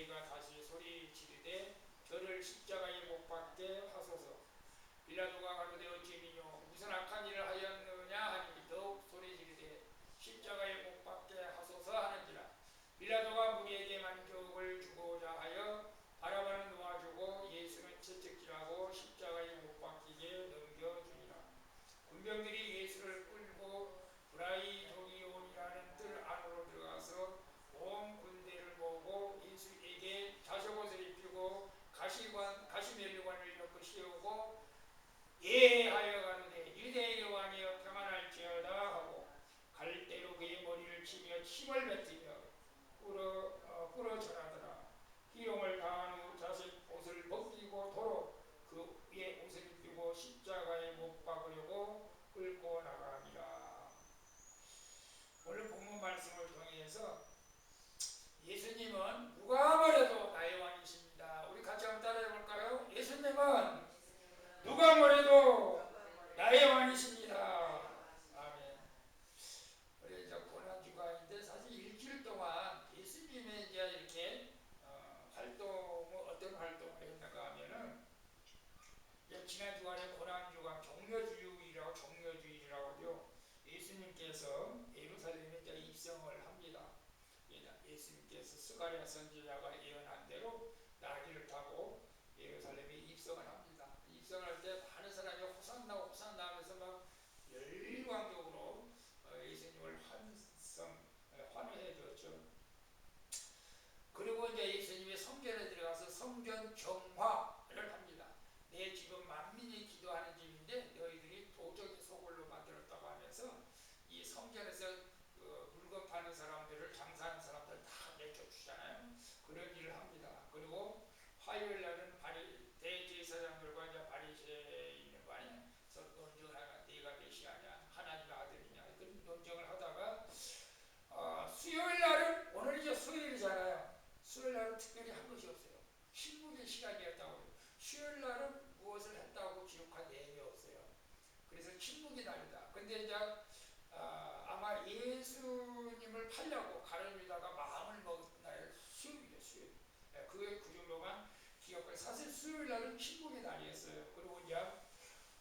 무리가 다시 소리 지르되 저를 십자가에 못 박게 하소서. 빌라도가 가로되 어찌미뇨 무슨 악한 일을 하였느냐 하니 더욱 소리 지르되 십자가에 못 박게 하소서 하는지라. 빌라도가 무리에게 만족을 주고자 하여 바라바는 놓아주고 예수는 채찍질하고 십자가에 못 박히게 넘겨주니라. 군병들이 예수를 끌고 브라이도리온이라는 뜰 안으로 들어가서 온 군대를 모으고 예수에게 자석옷을 입히고 가시면류관을 엮어 씌우고 예하여 가로되 유대인의 왕이여 평안할지어다 하고 갈대로 그의 머리를 치며 침을 뱉으며 꿇어 절하더라. 희롱을 당한 후 자식 옷을 벗기고 도로 그 위에 옷을 입히고 십자가에 못 박으려고 끌고 나가니라. 오늘 본문 말씀을 통해서 예수님은 누가 뭐래도 나의 왕이십니다. 우리 같이 한번 따라해 볼까요? 예수님은 누가 뭐래도 나의 왕이십니다. 아멘. 우리 이제 고난주간인데 사실 일주일 동안 예수님의 이제 이렇게 어떤 활동을 했는가 하면은 지난 주간에 고난주간 종려주일이라고요. 예수님께서 예루살렘에 이제 입성을 합니다. 예수님께서 스가랴 선지자가 예언한 대로 나귀를 타고 예루살렘에 입성을 합니다. 입성할 때 많은 사람이 호산나 호산나 하면서 막 열광적으로 예수님을 환호해 줬죠. 그리고 이제 예수님이 성전에 들어가서 성전 정화를 합니다. 내 집은 만민이 기도하는 집인데 너희들이 도적이 소굴로 만들었다고 하면서 이 성전에서 물건 파는 사람들을, 장사하는 사람들 다 내쫓으잖아요. 그런 일을 합니다. 그리고 화요일 날은 대제사장들과 이제 바리새인들과 논쟁을 하다가 네가 메시아냐 하나님의 아들이냐 그런 논쟁을 하다가 수요일 날은 오늘 이제 수요일이잖아요. 수요일 날은 특별히 한 것이 없어요. 신문의 시간이었다고 해요. 수요일 날은 무엇을 했다고 기록한 내용이 없어요. 그래서 침묵의 날이다. 근데 이제 아마 예수님을 팔려고 가룟유다가 마음을 먹은 날 수요일이에요. 수요일. 그 정도만 기억해요. 사실 수요일 날은 침묵의 날이었어요. 그리고 이제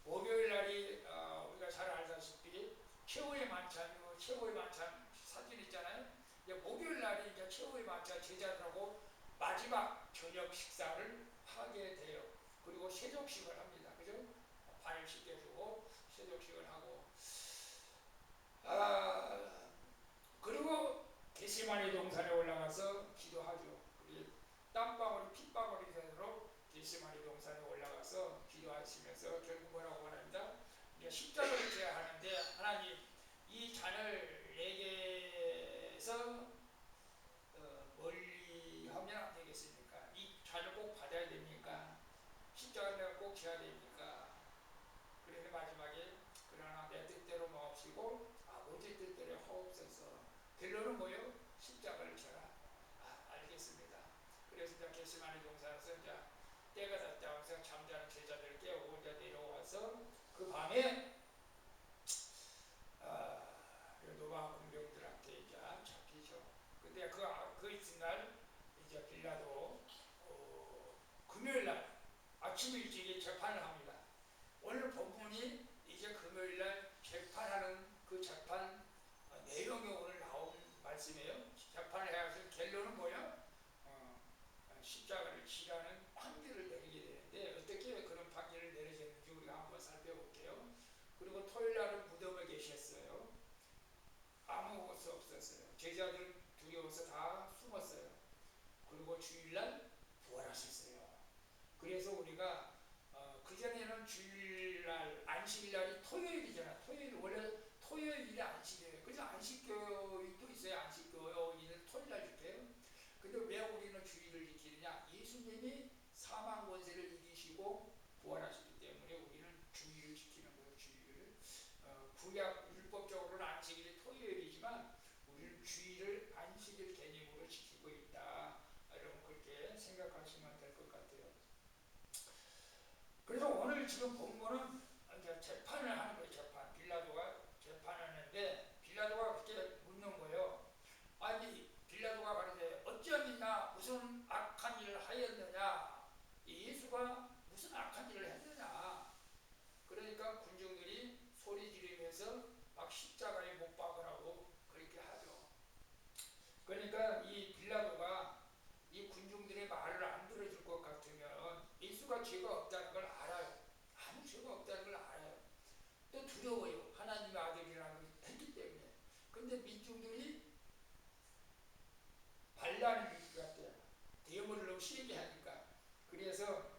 목요일 날이 우리가 잘 알다시피 최후의 만찬이고 최후의 만찬 사진 있잖아요. 이제 목요일 날이 이제 최후의 만찬 제자들하고 마지막 저녁 식사를 하게 돼요. 그리고 세족식을 합니다. 그죠? 발을 씻겨주고 세족식을 하고 그리고 겟세마네 동산에 올라가서 기도하죠. 땀방울이 핏방울이 되도록 겟세마네 동산에 올라가서 기도하시면서 결국 뭐라고 말합니다. 십자가를 져야 하는데 하나님 이 잔을 내게서 멀리 하면 안 되겠습니까? 이 잔을 꼭 받아야 됩니까? 십자가를 내가 꼭 져야 됩니까? 그래서 마지막에 그러나 내 뜻대로 마옵시고 아버지 뜻대로 하옵소서. 결론은 뭐예요? 십자가를 져라. 알겠습니다. 그래서 이제 겟세마네 동산에서 이제 때가 됐다 하면서 잠자는 제자들을 깨우고 이제 내려와서 그 밤에 로마 군병들한테 이제 잡히죠. 근데 그 이튿날 이제 빌라도 금요일날 아침 일찍이 재판을 합니다. 오늘 본문이 이제 금요일날 재판하는 그 재판 내용이 오늘 나온 말씀이에요. 재판을 해서 결론은 뭐야? 십자가를 치라는 판결을 내리게 되는데 어떻게 그런 판결을 내려졌는지 우리가 한번 살펴볼게요. 그리고 토요일날은 무덤에 계셨어요. 아무것도 없었어요. 제자들 두려워서 다 숨었어요. 그리고 주일날 부활하셨어요. 그래서 우리가 그전에는 주일날 안식일날이 토요일이잖아. 토요일 원래 토요일이 안식이에요. 그래서 안식교일도 있어요. 안식교일을 토요일날 지켜요. 근데 왜 우리는 주일을 지키느냐? 예수님이 사망 권세를 이기시고 부활하셨기 때문에 우리는 주일을 지키는 거예요. 주일을. 구약 율법적으로는 안식일이 토요일이지만 우리는 주일을 안식일 개념으로 지키고 있다. 여러분 그렇게 생각하시면 될 것 같아요. 그래서 오늘 지금 본문은 이제 재판을 하는 거예요. 재판. 빌라도가 재판하는데 빌라도가 그렇게 묻는 거예요. 아니 빌라도가 가는데 어찌하느냐 무슨 악한 근데 민중들이 반란을 일으킨 것 같아요. 대물을 너무 심하게 하니까. 그래서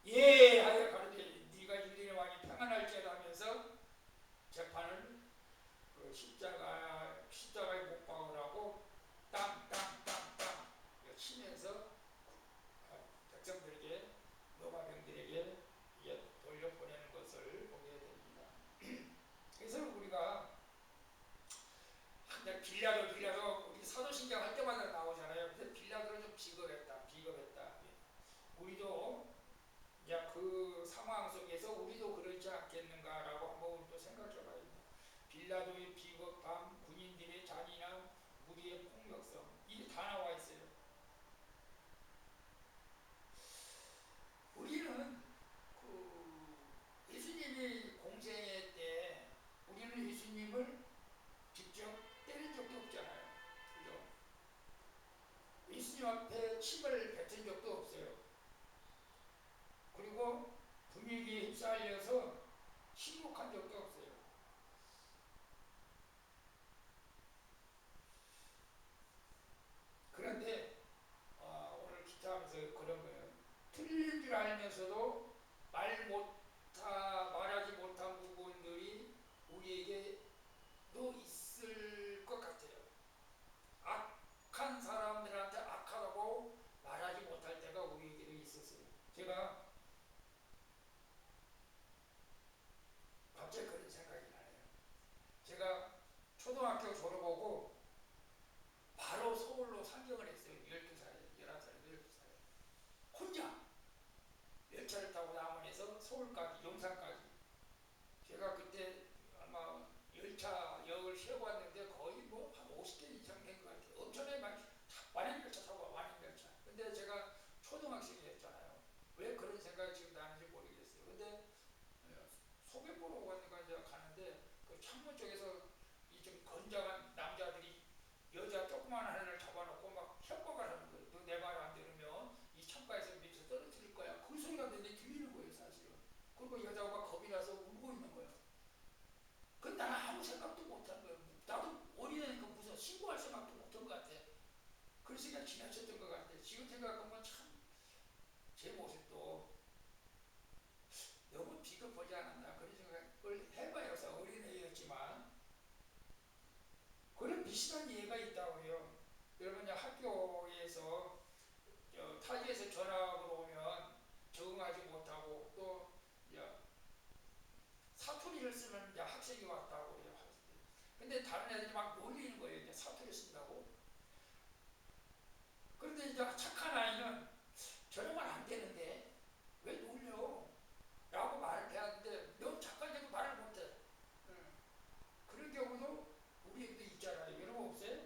예 하여 가로되 네가 유대인의 왕이 평안할지어다 하면서 재판을 그 십자가에 못 박으라고 땅땅땅땅 치면서 백성들에게 로마병들에게 돌려보내는 것을 보게 됩니다. 그래서 우리가 빌라도 우리 사도신경 할 때마다 나오잖아요. 근데 빌라도는 좀 비겁했다. 우리도 이제 그 상황 속에서 우리도 그러지 않겠는가라고 한번 또 생각해봐야 됩니다. 빌라도의 비겁함, 군인들의 잔인함, 무리의 폭력성, 이게 다 나와 있어요. 우리는 예수님이 공생애 때 우리는 예수님을 직접 때린 적도 없잖아요. 그죠? 예수님 앞에 침을 뱉은 적도 없어요. 그리고 분위기에 휩싸여서 침묵한 적도 없어요. 그런데 오늘 기타하면서 그런 거예요. 틀린 줄 알면서도 말하지 못한 부분들이 우리에게도 있을 것 같아요. 악한 사람들한테 악하다고 말하지 못할 때가 우리에게도 있었어요. 제가 갑자기 그런 생각이 나네요. 제가 초등학교 졸업하고 바로 서울로 상경을 했어요. 12살에, 11살에, 12살에. 혼자 열차를 타고 남원에서 서울까지, 용산까지. 제가 그때 아마 열차역을 세고 왔는데 거의 뭐 한 50개 이상 된 것 같아요. 엄청나게 완행열차 타고 완행열차. 근데 제가 초등학생이었잖아요. 왜 그런 생각이 지금 나는지 모르겠어요. 근데 소개보러 가는데 그 창문 쪽에서 이 좀 건장한 남자들이 여자 조그만 하나를 잡아놓고 막 협박을 하는 거예요. 너 내 말 안 들으면 이 창가에서 밑에서 떨어뜨릴 거야. 그 소리가 내 들리는 거예요, 사실은. 그리고 여자가 막 겁이 나서 울고 있는 거예요. 근데 나는 아무 생각도 못한 거예요. 나도 어린애니까 무슨 신고할 생각도 못한 것 같아. 그런 생각 지나쳤던 것 같아. 지금 생각하면 참 제 모습도 너무 비겁하지 않았나 그런 생각을 해봐요. 어린애였지만 그런 비슷한 예가 있다고요. 여러분 학교에서 타지에서 전학으로 오면 적응하지 못하고 또 사투리를 쓰는 학생이 왔다고 그래요. 근데 다른 애들이 막 놀리는 거예요. 이제 사투리 쓴다고. 그런데 이제 착한 아이는 저러면 안 되는데 왜 놀려? 라고 말을 해야하는데 너무 착하게도 말을 못해. 그런 경우도 우리에게도 있잖아요. 여러분 없어요?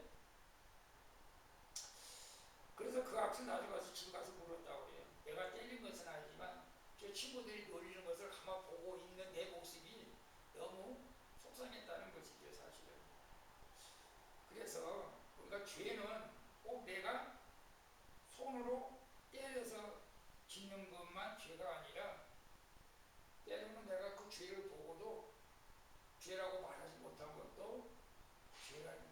그래서 그 학생 나중에 가서 집에 가서 물었다고 그래요. 내가 때린 것은 아니지만 저 친구들이 놀리는 것을 가만 보고 있는 내 모습이 너무 속상했다는 것이죠, 사실은. 그래서 우리가 죄는 꼭 내가 손으로 때려서 짓는 것만 죄가 아니라 때로는 내가 그 죄를 보고도 죄라고 말하지 못한 것도 죄라는 것.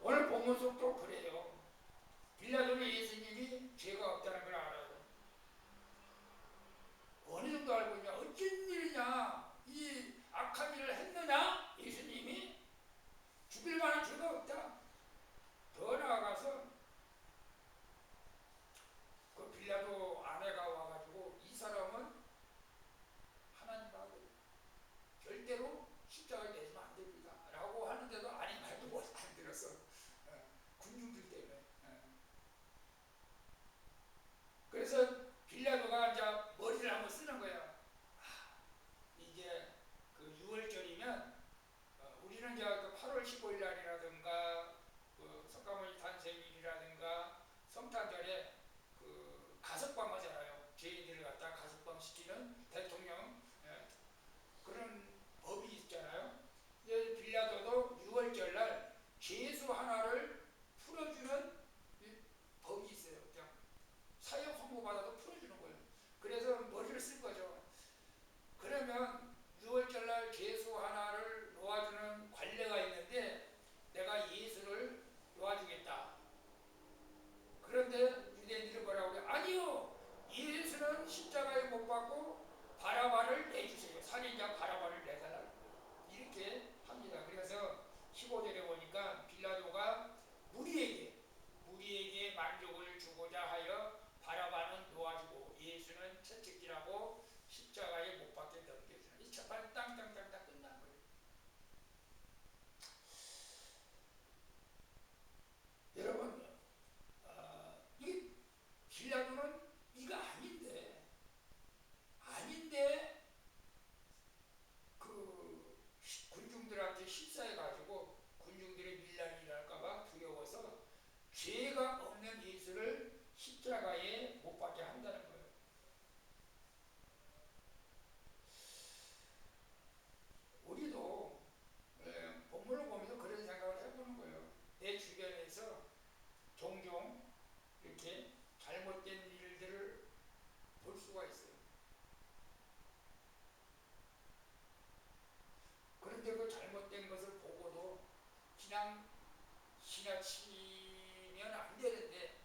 오늘 본문 속도 그래요. 빌라도는 예수님이 죄가 없다는 걸 알아요. 어느 정도 알고 있냐? 어쩐 일이냐? 이 악한 일을 했느냐? 예수님이 죽일 만한 죄가 없다. 더 나아가서 그 빌라도 아내가 와가지고 바라바를 내주세요. 살인자 바라바를 내달라고 이렇게 합니다. 그래서 15절에 보니까 빌라도가 무리에게 만족을 주고자 하여 바라바는 놓아주고 예수는 채찍질하고 십자가에 못 박게 넘겨주는 이 재판이 땅땅땅땅 끝난 거예요. 여러분, 이 빌라도는 이거 아닌데 그 군중들한테 실사해가지고 군중들의 밀란이 날까봐 두려워서 죄가 없는 예수를 십자가에 못 박게 한다는 거예요. 우리도 본문을 보면서 그런 생각을 해보는 거예요. 내 주변에서 종종 이렇게 잘못된 일들을 볼 수가 있어요. 그런데 그 잘못된 것을 보고도 그냥 지나치면 안 되는데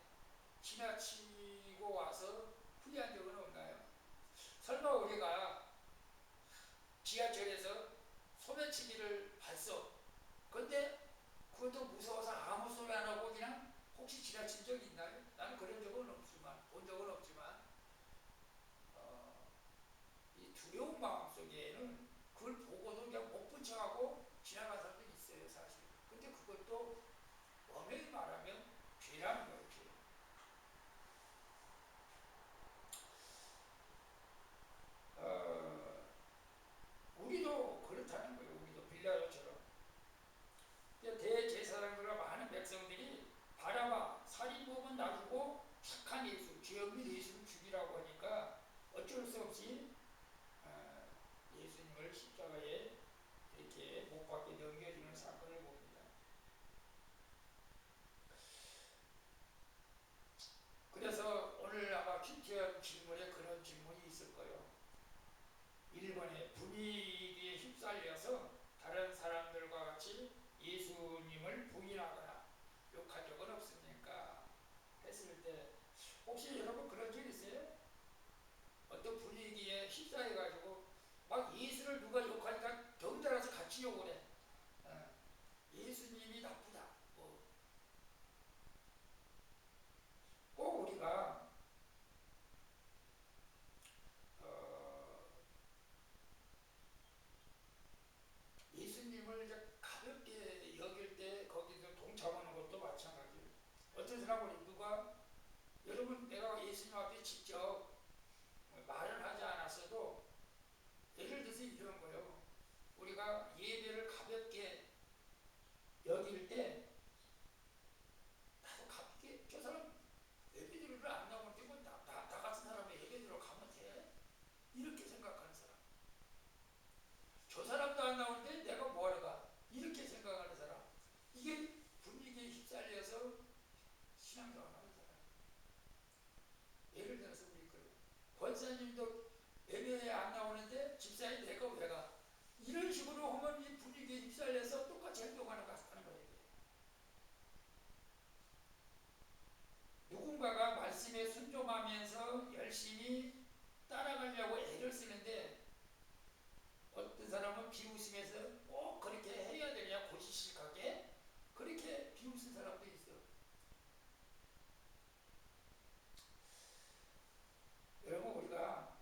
지나치고 와서 후회한 적은 없나요? 설마 우리가 지하철에서 소매치기를 봤어. 근데 그것도 무서워서 아무 소리 안 하고 그냥 혹시 지나친 적이 있나요? 나는 그런 적은 없지만, 본 적은 없지만, 이 두려운 마음 속에는 그걸 보고도 그냥 못 본 척하고 지나간 사람도 있어요, 사실. 근데 그것도 엄연히 말하면 죄라는 거예요, 죄. 우리도 그렇다는 거예요. 우리도 빌라도처럼 대제사장들과 많은 백성들이 바라바 살인범은 놔두고 착한 예수, 죄 없는 예수를 죽이라고 하니까 어쩔 수 없이 예수님을 십자가에 이렇게 못 박게 넘겨주는 사건을 봅니다. 그래서 오늘 아마 퀴티한 질문에 그런 질문이 있을 거예요. 1번에 분위기에 휩쓸려서 다른 사람들과 같이 예수님을 부인하거나 욕한 적은 없습니까? 했을 때 혹시 여러분 그런 적 있어요? 어떤 분위기에 휩싸여가지고 막 예수를 누가 욕하니까 덩달아서 같이 욕을 해. 예수님이 나쁘다. 꼭 우리가 예수님을 이제 가볍게 여길 때 거기서 동참하는 것도 마찬가지예요. 어떤 사람은 누가 여러분 내가 예수님 앞에 직접 말은 하지 않았어도 예를 들어서 이런 거예요. 우리가 예배를 가볍게 여길 때 나도 가볍게 저 사람 예배드리러 안 나오는데 뭐 나 같은 사람이 예배드리러 가면 돼? 이렇게 생각하는 사람. 저 사람도 안 나오는데 내가 뭐하러 가? 이렇게 생각하는 사람. 이게 분위기에 휩쓸려서 신앙생활하는 사람. 예를 들어서 우리 그 권사님도 예배에 안 나오는데 집사님 내가 왜 가? 이런 식으로 하면 이 분위기에 휩쓸려서 똑같이 행동하는 거예요. 누군가가 말씀에 순종하면서 열심히 따라가려고 애를 쓰는데 어떤 사람은 비웃으면서 꼭 그렇게 해야 되냐 고지식하게 그렇게 비웃은 사람도 있어. 여러분 우리가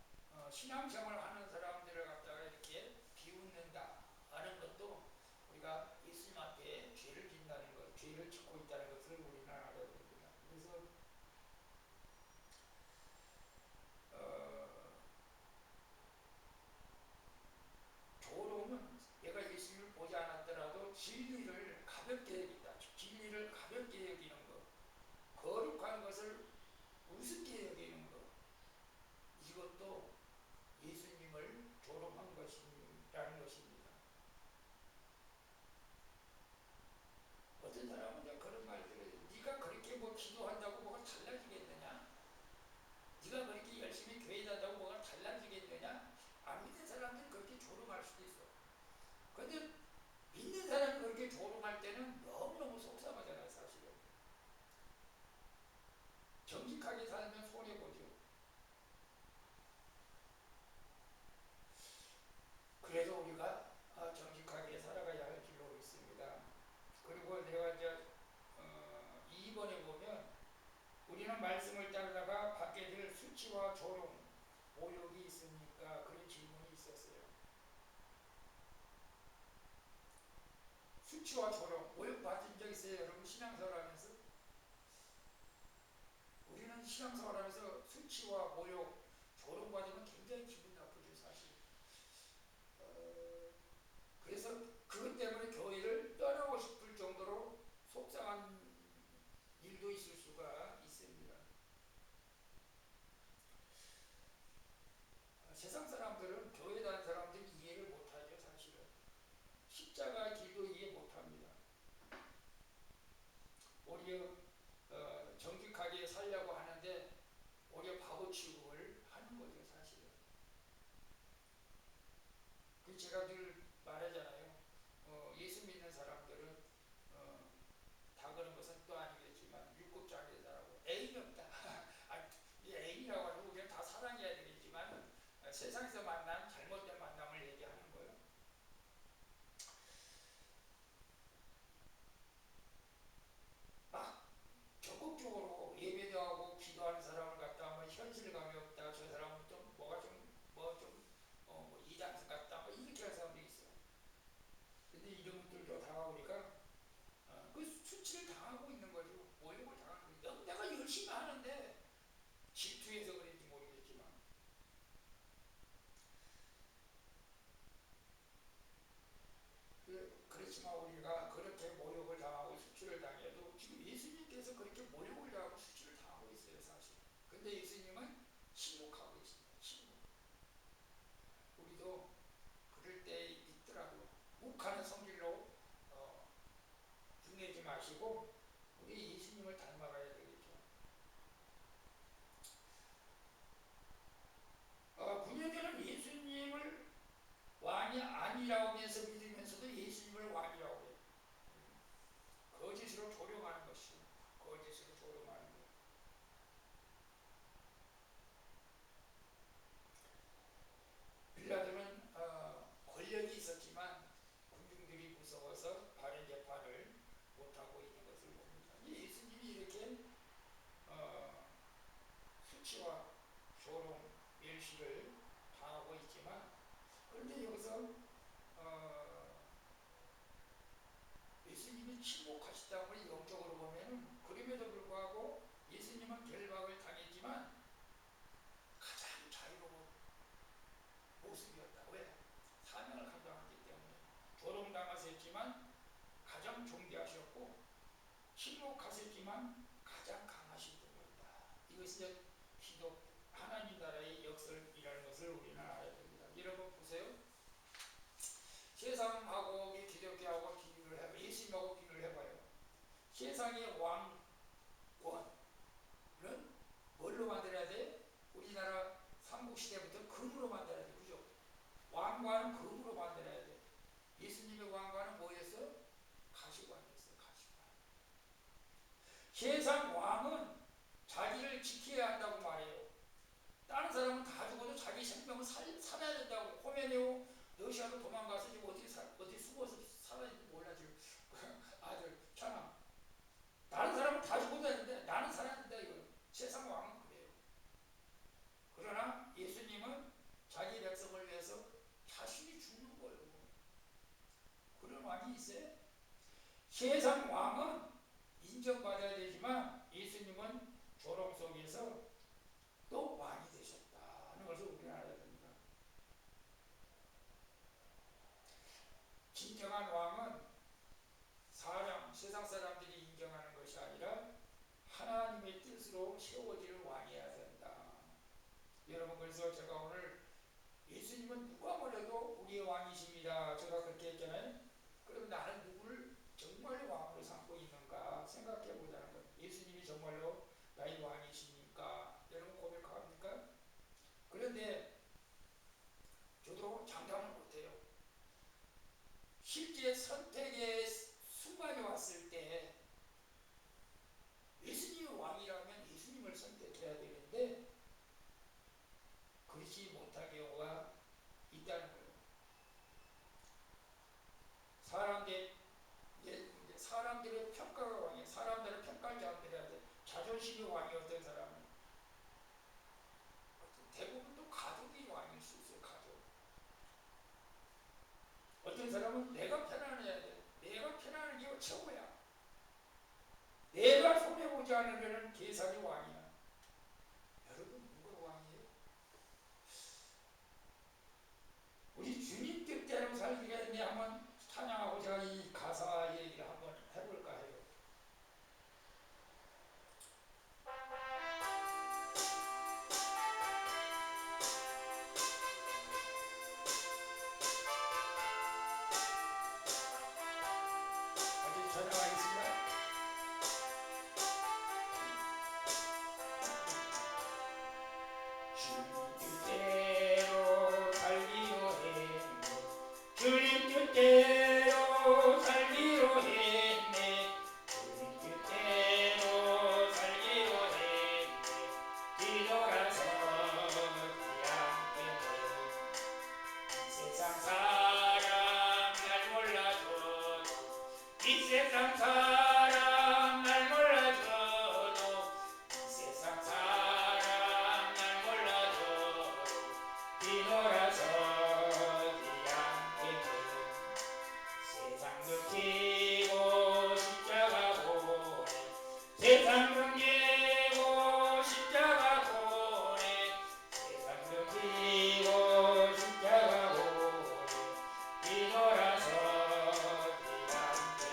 신앙생활 하는 사람들을 갖다가 이렇게 비웃는다 하는 것도 우리가 예수님 앞에 죄를 짓는다는 것, 죄를 짓고 있다는 것을 우리는 알아야 됩니다. 그래서 조롱은 내가 예수님을 보지 않았더라도 진리를 가볍게 여긴다. 진리를 가볍게 여기는 것, 거룩한 것을 우습게 여기는 것, 이것도 예수님을 조롱한 것이라는 것입니다. 어떤 사람은 그런 말들을 네가 그렇게 뭐 기도한다고 뭐가 달라지겠느냐? 네가 그렇게 열심히 교회 다다고 뭐가 달라지겠느냐? 안 믿는 사람들은 그렇게 조롱할 수도 있어. 그런데 믿는 사람이 그렇게 조롱할 때는 너무너무 속상하잖아요, 사실은. 정직하게 살면 손해보죠. 우리는 말씀을 따르다가 받게 될 수치와 조롱, 모욕이 있습니까? 그런 질문이 있었어요. 수치와 조롱, 모욕 받은 적 있어요? 여러분 신앙생활하면서? 우리는 신앙생활하면서 수치와 모욕, 조롱 받으면 굉장히 기분 나쁘죠, 사실. 그래서 그것 때문에 교회를 떠나고 싶을 정도로 속상한 일도 있을 수가 있습니다. 세상 사람들은 교회 다니는 사람들이 이해를 못하죠, 사실은. 십자가의 길도 이해 못합니다. 오히려 정직하게 살려고 하는데 오히려 바보 취급을 하는 거죠, 사실은. 그 제가 늘 말하잖아요. 예수 믿는 사람들은 다 그런 것은 또 아니겠지만 율법주의자라고 애인이 없다. 아, 이 애인이라고 하고 그냥 다 사랑해야 되겠지만 세상에서 만난 잘못된 만남을 얘기하는 거예요. 막 적극적으로 예배도 하고 기도하는 사람을 갖다 뭐 현실감이 없다. 저 사람은 좀 뭐가 뭐 이단수 같다. 뭐 이렇게 하는 사람도 있어요. 근데 이런 것들도 다가오니까 그 수치를 당하고 있는 거죠. 모욕을 당하는 거죠. 내가 열심히 하는데 질투해서 그런지 모르겠지만 그렇지만 우리가 그렇게 모욕을 당하고 수치를 당해도 지금 예수님께서 그렇게 모욕을 당하고 수치를 당하고 있어요, 사실. 근데 예수님은 침묵하고 있습니다. 침묵. 우리도 그럴 때 있더라도 욱하는 성질로 분내지 마시고 우리 예수님을 닮아가야 되겠죠. 분열교는 예수님을 왕이 아니라고 하면서 믿으면서도 예수님을 왕이라고 해요. 거짓으로 조롱하는 것이죠. 거짓으로 조롱하는 것. 빌라도는 권력이 있었지만 군중들이 무서워서 바른 재판을 못하고 있는 것을 봅니다. 예수님이 이렇게 수치와 조롱, 멸시를 당하고 있지만 그런데 여기서 예수님이 침묵하시다고 영적으로 보면은 그럼에도 불구하고 예수님은 결박을 당했지만 가장 자유로운 모습이었다. 왜? 사명을 감당했기 때문에. 조롱당하셨지만 가장 존귀하셨고 침묵하셨지만 가장 강하신 분이었다. 이것이 이제 기독 하나님 나라의 역설이라는 것을 우리는 알아야 됩니다. 여러분 보세요. 세상하고 기독교하고 비교를 해봐요. 예수님하고 비교를 해봐요. 세상의 왕권은 뭘로 만들어야 돼? 우리나라 삼국시대부터 금으로 만들어야 돼. 그죠? 왕관은 금으로 만들어야 돼. 예수님의 왕관은 뭐였어요? 가시관이었어요. 가시관. 세상 왕은 자기를 지켜야 한다고 말해요. 다른 사람은 다 죽어도 자기 생명을 살아야 된다고. 호메네오 러시아로 도망가서 지금 어디 숨어서 살아있는지 몰라 지금. 아들 천황. 다른 사람은 다 죽어도 되는데 나는 살아야 된다 이거. 세상 왕은 그래요. 그러나 예수님은 자기 백성을 위해서 자신이 죽는 거예요. 그런 왕이 있어요? 세상 왕은 인정받아야 되지만 예수님은 조롱 속에서 또 왕이 되셨다는 것을 우리는 알아야 됩니다. 진정한 왕은 세상 사람들이 인정하는 것이 아니라 하나님의 뜻으로 세워지는 왕이어야 된다. 여러분 그래서 제가 오늘 예수님은 누가 뭐래도 우리의 왕이십니다. 제가 그렇게 했잖아요. 그럼 나는 누구를 정말 왕으로 삼고 있는가 생각해 보자는 거예요. 예수님이 정말로 나의 왕이십니까? 여러분 고백합니까? 그런데 저도 장담을 못해요. 실제 선택의 순간이 왔을 때 예수님이 왕이라면 예수님을 선택해야 되는데 그렇지 못할 경우가 있다는 거예요. 사람들의 평가가 왕이에요. 사람들의 평가를 잘 들어야 돼. 자존심이 왕이어도 사람은 내가 편안해야 돼. 내가 편안한 게 최고야. 내가 손해보지 않으면 계산이 왕이야. 여러분 누가 왕이에요? 우리 주님 뜻대로 살기겠네. 한번 찬양하고 제가 이 가사 얘기를 한번 해볼까 해요. 아주 찬양하겠습니다. 주님 뜻대로 살기로 했네. 주님 뜻대로 살기로 했네. 주님 뜻대로 살기로 했네. 뒤돌아서지 않겠네. 이 세상 사람 날 몰라줘도, 이 세상 사람 날 몰라줘도, 이 세상 사람 날 몰라줘도 뒤돌아서지 않겠네. 세상 넘기고 십자가 보내. 세상 넘기고 십자가 보내. 세상 넘기고 십자가 보내. 뒤돌아서지 않겠네.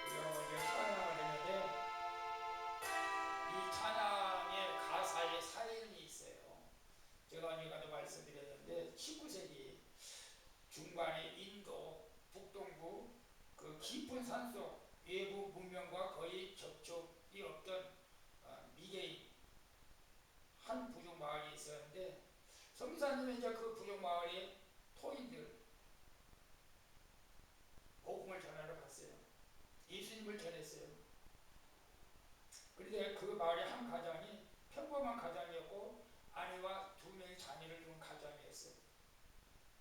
우리가 먼저 찬양을 했는데 이 찬양의 가사에 사연이 있어요. 제가 어제도 말씀드렸는데 19세기 중반에 인도 북동부 그 깊은 산속 외부 문명과 거의 접촉이 없던 미개인 한 부족 마을이 있었는데, 성사님은 이제 그 부족 마을에 토인들 복음을 전하러 갔어요. 예수님을 전했어요. 그런데 그 마을의 한 가정이 평범한 가정이었고 아내와 2명의 자녀를 둔 가정이었어요.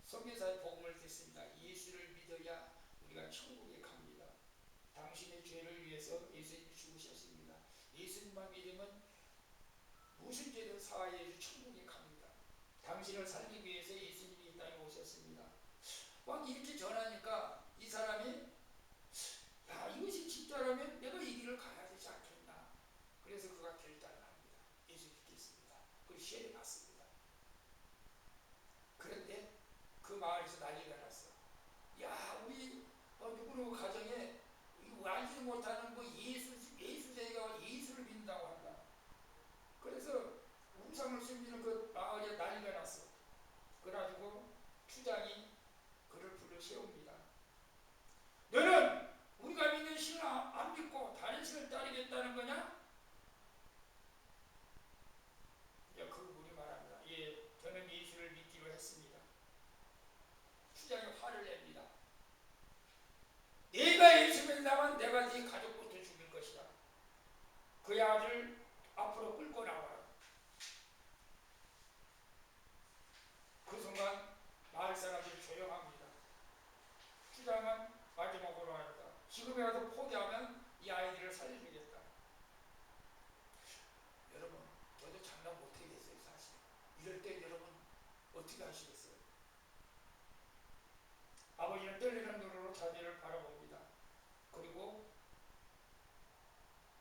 선교사의 복음을 듣습니다. 예수를 믿어야 우리가 천국에 갑니다. 당신의 죄를 위해서 예수님이 죽으셨습니다. 예수님만 믿으면 무슨 죄든 사하여 천국에 갑니다. 당신을 살리기 위해서 예수님이 이 땅에 오셨습니다. 막 이렇게 전하니까 이 사람이 야, 이것이 진짜라면 내가 이 길을 가야 되지 않겠나. 그래서 그가 결단을 합니다. 예수 믿겠습니다. 그리고 시험을 받습니다. 그런데 그 마을에서 난리가 났어. 야, 우리 누구누구 가정에 알지도 못하는 뭐 예수제가 예수를 믿는다고 한다. 그래서 우상을 숨기는 그 마을에 난리가 났어. 그래가지고 추장이 그를 불러 세웁니다. 너는 우리가 믿는 신을 안 믿고 다른 신을 따르겠다는 거냐? 이제 그분이 말합니다. 예, 저는 예수를 믿기로 했습니다. 추장이 화를 냅니다. 네가 예수 믿는다면 내가 네 가족부터 죽일 것이다. 그 아들 앞으로 끌고 나와라. 그 순간 마을 사람들이 조용합니다. 추장은 마지막으로 합니다. 지금이라도 포기하면 이 아이들을 살려주겠다. 여러분, 저도 장담 못하겠어요, 사실. 이럴 때 여러분 어떻게 하시겠어요? 아버지는 떨리는 눈으로 자녀를 바라봅니다. 그리고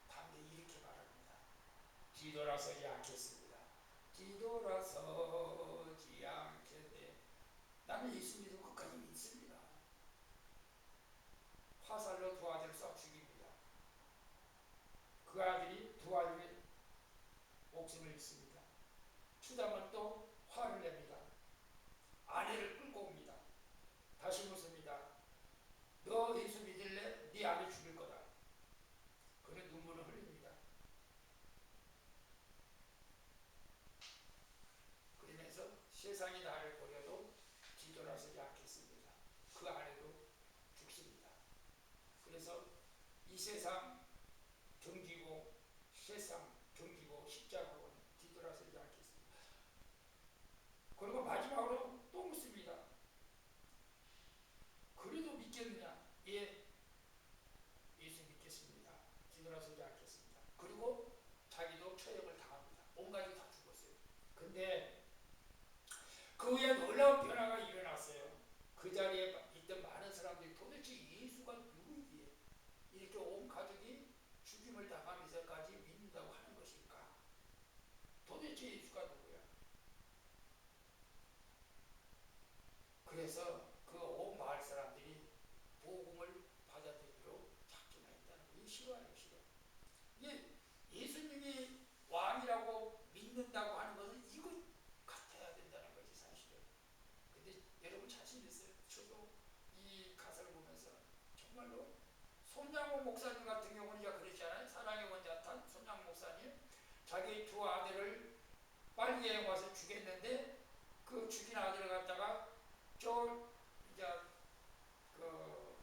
반대 이렇게 말합니다. 뒤돌아서지 않겠습니다. 뒤돌아서지 않겠네. 나는 예수 믿으면 끝까지 믿습니다. 화살로 2 아들을 쏴 죽입니다. 그 아들이 2 아들의 목숨을 잃습니다. 추장은 또 화를 냅니다. 아내를 끌고 옵니다. 다시 묻습니다. 너 예수 믿을래? 네 아내 죽일 거다. 그는 눈물을 흘립니다. 그러면서 세상이 나를 버려도 뒤돌아서지 않겠습니다. 그 아내도 죽습니다. 그래서 이 세상 경기고 세상 경기고 십자가고 뒤돌아서지 않겠습니다. 그리고 마지막으로 또 묻습니다. 그래도 믿겠느냐? 예, 예수 믿겠습니다. 뒤돌아서지 않겠습니다. 그리고 자기도 처형을 당합니다. 온 가족이 다 죽었어요. 근데 그 후에 놀라운 변화가 일어났어요. 그 자리에 싫어요, 싫어. 이게 예수님이 왕이라고 믿는다고 하는 것은 이것 같아야 된다는 거지 사실은. 근데 여러분 자신 있어요? 저도 이 가사를 보면서 정말로 손양호 목사님 같은 경우는 이제 그랬잖아요. 사랑의 원자탄 손양호 목사님 자기 두 아들을 빨리 와서 죽였는데 그 죽인 아들을 갖다가 저 이제 그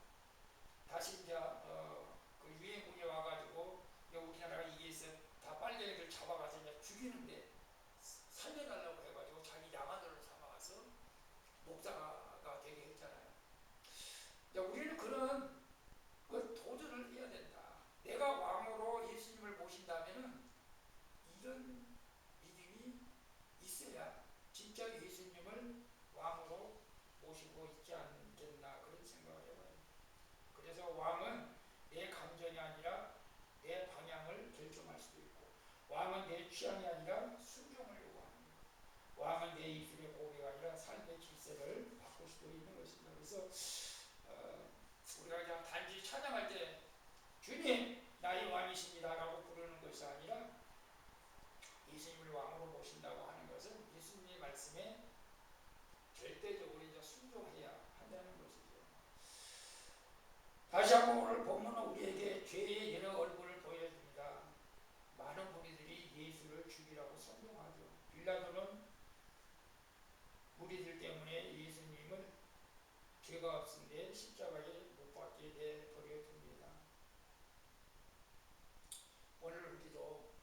다시 이제 그 유엔군이 와가지고 우리나라가 이게 있어 다 빨갱이들 잡아가서 이제 죽이는데 살려달라고 해가지고 자기 양아들을 삼아가서 목사가 되게 했잖아요. 우리는 그런 그 도전을 해야 된다. 내가 왕으로 예수님을 모신다면은 이런 믿음이 있어야 진짜 예수님을 왕으로 모시고 있지 않겠나 그런 생각을 해봐요. 그래서 왕은 내 감정이 아니라 내 방향을 결정할 수도 있고, 왕은 내 취향이 아니라 순종을 요구하는 것, 왕은 내 입술의 고백이 아니라 삶의 질서를 바꿀 수도 있는 것입니다. 그래서 우리가 그냥 단지 찬양할 때 주님 나의 왕이십니다 라고 부르는 것이 아니라 예수님을 왕으로 모신다고 하는 것은 예수님의 말씀에 절대적으로 이제 순종해야 한다는 것이죠. 다시 한번 오늘 본문은 우리에게 죄의 여러 얼굴을 보여줍니다. 많은 무리들이 예수를 죽이라고 선동하죠. 빌라도는 무리들 때문에 예수님을 죄가 없은데 십자가에 못 박게 내버려 둡니다. 오늘 우리도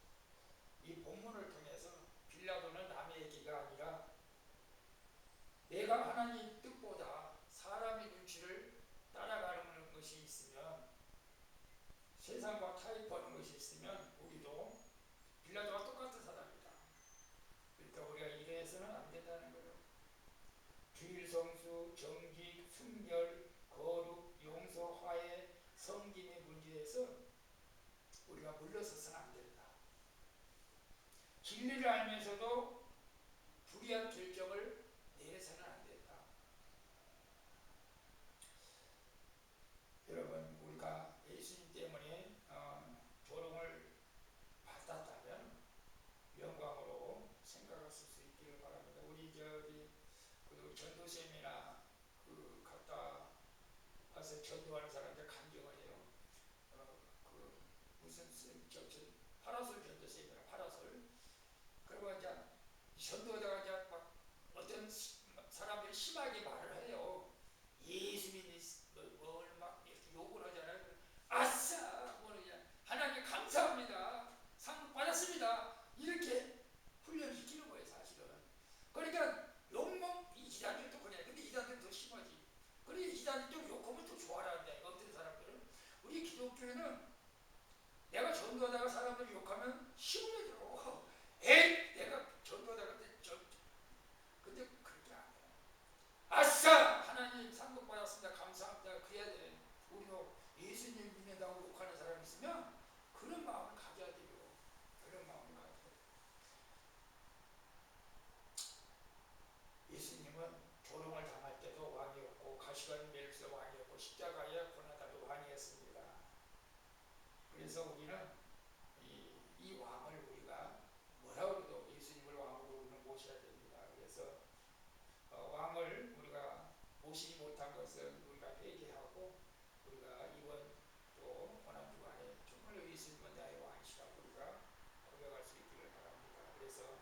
이 본문을 통해서 빌라도는 남의 얘기가 아니라 내가 하나님 뜻보다 사람의 눈치를 따라가는 것이 있으면, 세상과 타협하는 것이 있으면 우리도 빌라도와 똑같은 사람이다. 그러니까 우리가 이래서는 안 된다는 거예요. 주일 성수, 정직, 순결, 거룩, 용서, 화해, 섬김의 문제에서 우리가 물러서서는 안 된다. 진리를 알면서도 불의한 결정을 내려서는 안 된다. 여러분, 우리가 예수님 때문에 조롱을 받았다면 영광으로 생각할 수 있기를 바랍니다. 우리 저기 그 전도쌤이나 그 갔다 와서 전도하는 사람들 간증을 해요. 그 무슨 파라솔 전도쌤이나 파라솔. 그리고 이제 전도하다가 이제 막 어떤 사람들이 심하게 말을 해요. 예수 믿는 뭘 막 이렇게 욕을 하잖아요. 아싸! 뭐 그냥 하나님 감사합니다. 상급 받았습니다. 이렇게 훈련시키는 거예요, 사실은. 그러니까 욕먹 이 이단들도 그래. 근데 이단들은 더 심하지. 그러니 이단들 좀 욕하면 더 좋아한다. 어떤 사람들은 우리 기독교에는 내가 전도하다가 사람들 욕하면 시원해져. 에이, 내가 전도하다가 근데 그렇게 안 해. 아싸! 하나님 상급 받았습니다. 감사합니다. 그래야 돼. 우리도 예수님 믿는다고 욕하는 사람이 있으면 그런 마음을 가져야 돼요. 그런 마음을 가져야 돼요. 예수님은 조롱을 당할 때도 왕이었고, 가시관 멜서 왕이었고, 십자가에 고난당도 왕이었습니다. 그래서 우리는 이 왕을 우리가 뭐라고 해도 예수님을 왕으로 모셔야 됩니다. 그래서 왕을 우리가 모시지 못한 것은 우리가 회개하고, 우리가 이번 또 고난주간에 정말로 예수님은 나의 왕이시라고 우리가 고백할 수 있기를 바랍니다. 그래서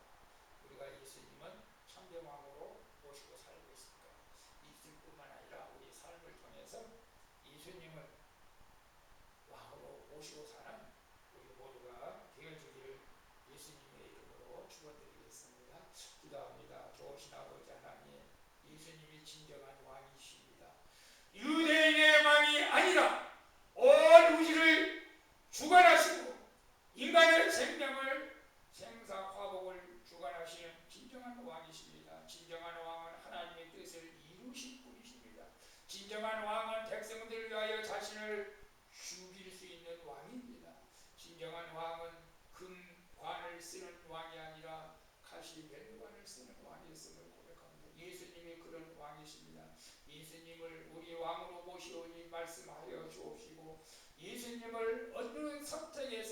우리가 예수님은 참된 왕으로 모시고 살고 있습니다. 입술뿐만 아니라 우리 삶을 통해서 예수님을 왕으로 모시고 사는 우리 모두가 되어주기를 예수님의 이름으로 축원드리겠습니다. 기도합니다. 좋으신 아버지 하나님, 예수님이 진정한 왕이십니다. 유대인의 왕이 아니라 온 우주를 주관하시고 인간의 생명을 생사화복을 주관하시는 진정한 왕이십니다. 진정한 왕은 하나님의 뜻을 이루신 분이십니다. 진정한 왕은 백성들을 위하여 자신을 죽일 수 있는 왕입니다. 진정한 왕은 금관을 쓰는 왕이 아니라 가시면관을 쓰는 왕이었음을 고백합니다. 예수님이 그런 왕이십니다. 예수님을 우리 왕으로 모시오니 말씀하여 주옵시고, 예수님을 어느 선택에